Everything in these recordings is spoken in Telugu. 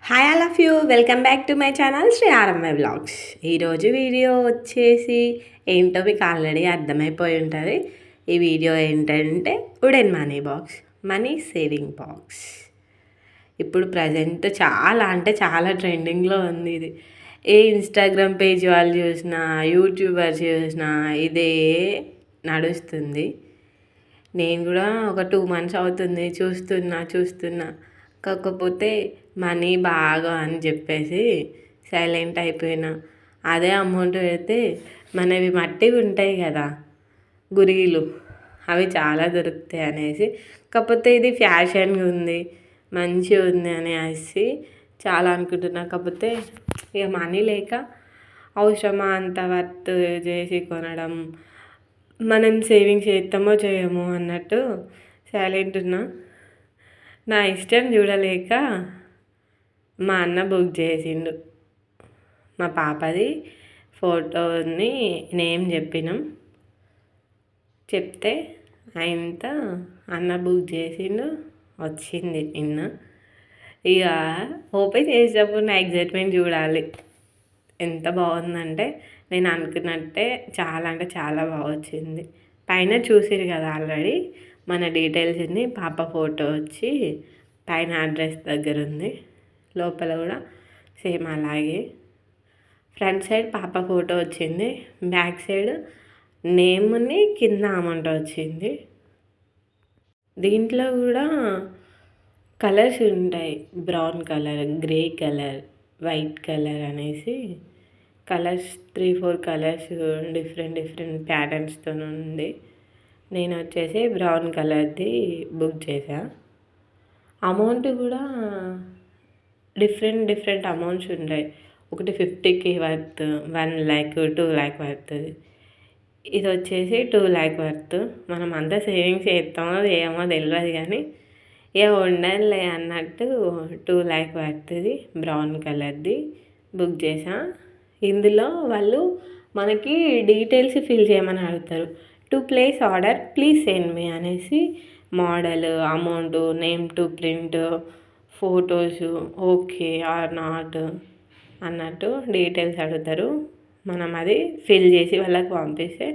Hi all of you welcome back to my channel Sri RMI vlogs. ఈరోజు వీడియో వచ్చేసి ఏంటో మీకు ఆల్రెడీ అర్థమైపోయి ఉంటుంది. ఈ వీడియో ఏంటంటే wooden money box, money saving box. ఇప్పుడు ప్రజెంట్ చాలా అంటే చాలా ట్రెండింగ్లో ఉంది ఇది. ఏ ఇన్స్టాగ్రామ్ పేజ్ వాళ్ళు చూసినా, యూట్యూబర్ చూసినా ఇదే నడుస్తుంది. నేను కూడా ఒక 2 months అవుతుంది చూస్తున్నా. కాకపోతే మనీ బాగా అని చెప్పేసి సైలెంట్ అయిపోయినా. అదే అమౌంట్ పెడితే మనవి మట్టివి ఉంటాయి కదా గురీలు, అవి చాలా దొరుకుతాయి అనేసి. కాకపోతే ఇది ఫ్యాషన్గా ఉంది, మంచిగా ఉంది అనేసి చాలా అనుకుంటున్నా. కాకపోతే ఇక మనీ లేక అవసరమా అంత వర్త్ చేసి కొనడం, మనం సేవింగ్స్ చేస్తామో చేయమో అన్నట్టు సైలెంట్ ఉన్నా. నా ఇష్టం చూడలేక మా అన్న బుక్ చేసిండు. మా పాపది ఫోటోని నేమ్ చెప్పినాం, చెప్తే ఆయనతో అన్న బుక్ చేసిండు. వచ్చింది నిన్న. ఇక ఓపెన్ చేసేటప్పుడు నా ఎగ్జైట్మెంట్ చూడాలి. ఎంత బాగుందంటే నేను అనుకున్నట్టే చాలా అంటే చాలా బాగా వచ్చింది. పైన చూసిరు కదా ఆల్రెడీ మన డీటెయిల్స్ ఉంది. పాప ఫోటో వచ్చి పైన అడ్రస్ దగ్గర ఉంది, లోపల కూడా సేమ్ అలాగే. ఫ్రంట్ సైడ్ పాప ఫోటో వచ్చింది, బ్యాక్ సైడ్ నేమ్ని కింద అమౌంట్ వచ్చింది. దీంట్లో కూడా కలర్స్ ఉంటాయి, brown colour, grey colour, white colour అనేసి కలర్స్ 3-4 కలర్స్ డిఫరెంట్ ప్యాటర్న్స్తో ఉంది. నేను వచ్చేసి బ్రౌన్ కలర్ది బుక్ చేశా. అమౌంట్ కూడా డిఫరెంట్ అమౌంట్స్ ఉంటాయి. ఒకటి 50K worth, 1 lakh, 2 lakh worth. ఇది వచ్చేసి 2 lakh వర్త్. మనం అంతా సేవింగ్స్ చేస్తామో ఏమో తెలియదు కానీ ఇక ఉండాలి అన్నట్టు 2 lakh వర్త్ది బ్రౌన్ కలర్ది బుక్ చేసా. ఇందులో వాళ్ళు మనకి డీటెయిల్స్ ఫిల్ చేయమని అడుగుతారు. To place order please send me అనేసి model, amount, name to print, photos okay or not అన్నట్టు డీటెయిల్స్ అడుగుతారు. మనం అది ఫిల్ చేసి వాళ్ళకి పంపిస్తే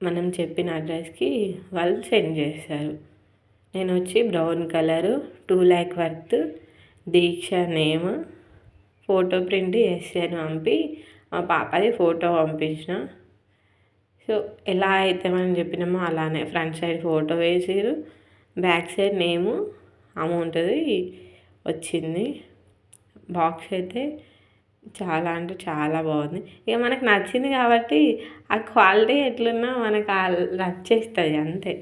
మనం చెప్పిన అడ్రస్కి వాళ్ళు సెండ్ చేస్తారు. నేను వచ్చి బ్రౌన్ కలరు 2 lakh వర్త్ దీక్ష నేమ్, ఫోటో ప్రింట్ అని పంపి మా పాపది ఫోటో పంపించిన. సో ఎలా అయితే మనం చెప్పినామో అలానే ఫ్రంట్ సైడ్ ఫోటో వేసిరు, బ్యాక్ సైడ్ నేము, అమౌంట్ది వచ్చింది. బాక్స్ అయితే చాలా అంటే చాలా బాగుంది. ఇక మనకు నచ్చింది కాబట్టి ఆ క్వాలిటీ ఎట్లున్నా మనకు నచ్చేస్తుంది అంతే.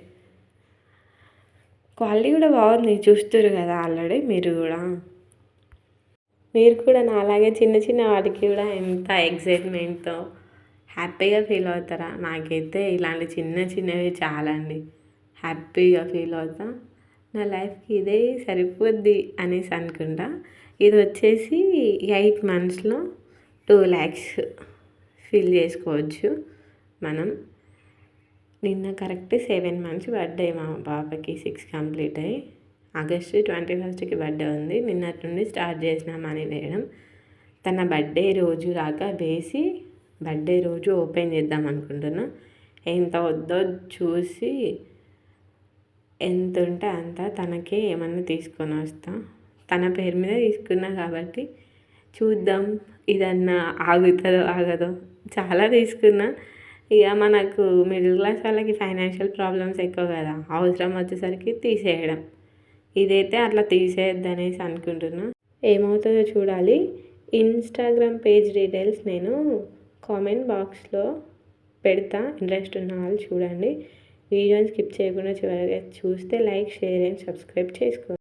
క్వాలిటీ కూడా బాగుంది, చూస్తున్నారు కదా ఆల్రెడీ. మీరు కూడా నాలాగే చిన్న వాటికి కూడా ఎంత ఎగ్జైట్మెంట్తో హ్యాపీగా ఫీల్ అవుతారా? నాకైతే ఇలాంటి చిన్నవి చాలా అండి హ్యాపీగా ఫీల్ అవుతా. నా లైఫ్కి ఇదే సరిపోద్ది అనేసి అనుకుంటా. ఇది వచ్చేసి 8 monthsలో 2 lakhs ఫిల్ చేసుకోవచ్చు మనం. నిన్న కరెక్ట్ 7 months బర్త్డే మా పాపకి, 6 కంప్లీట్ అయ్యి. ఆగస్టు 21st బర్త్డే ఉంది. నిన్నటి నుండి స్టార్ట్ చేసిన మనీ వేయడం. తన బర్త్డే రోజు దాకా వేసి బర్త్డే రోజు ఓపెన్ చేద్దాం అనుకుంటున్నా. ఎంత వద్దో చూసి ఎంత ఉంటే అంత తనకి ఏమన్నా తీసుకొని వస్తా. తన పేరు మీద తీసుకున్నా కాబట్టి చూద్దాం ఇదన్నా ఆగుతుందో ఆగదో. చాలా తీసుకున్నా. ఇక మనకు మిడిల్ క్లాస్ వాళ్ళకి ఫైనాన్షియల్ ప్రాబ్లమ్స్ ఎక్కువ కదా, అవసరం వచ్చేసరికి తీసేయడం. ఇదైతే అట్లా తీసేయద్దు అనేసి అనుకుంటున్నా. ఏమవుతుందో చూడాలి. ఇన్స్టాగ్రామ్ పేజ్ డీటెయిల్స్ నేను కామెంట్ బాక్స్లో పెడతా, ఇంట్రెస్ట్ ఉన్న వాళ్ళు చూడండి. వీడియోని స్కిప్ చేయకుండా చివరిగా చూస్తే లైక్, షేర్ అండ్ సబ్స్క్రైబ్ చేసుకోండి.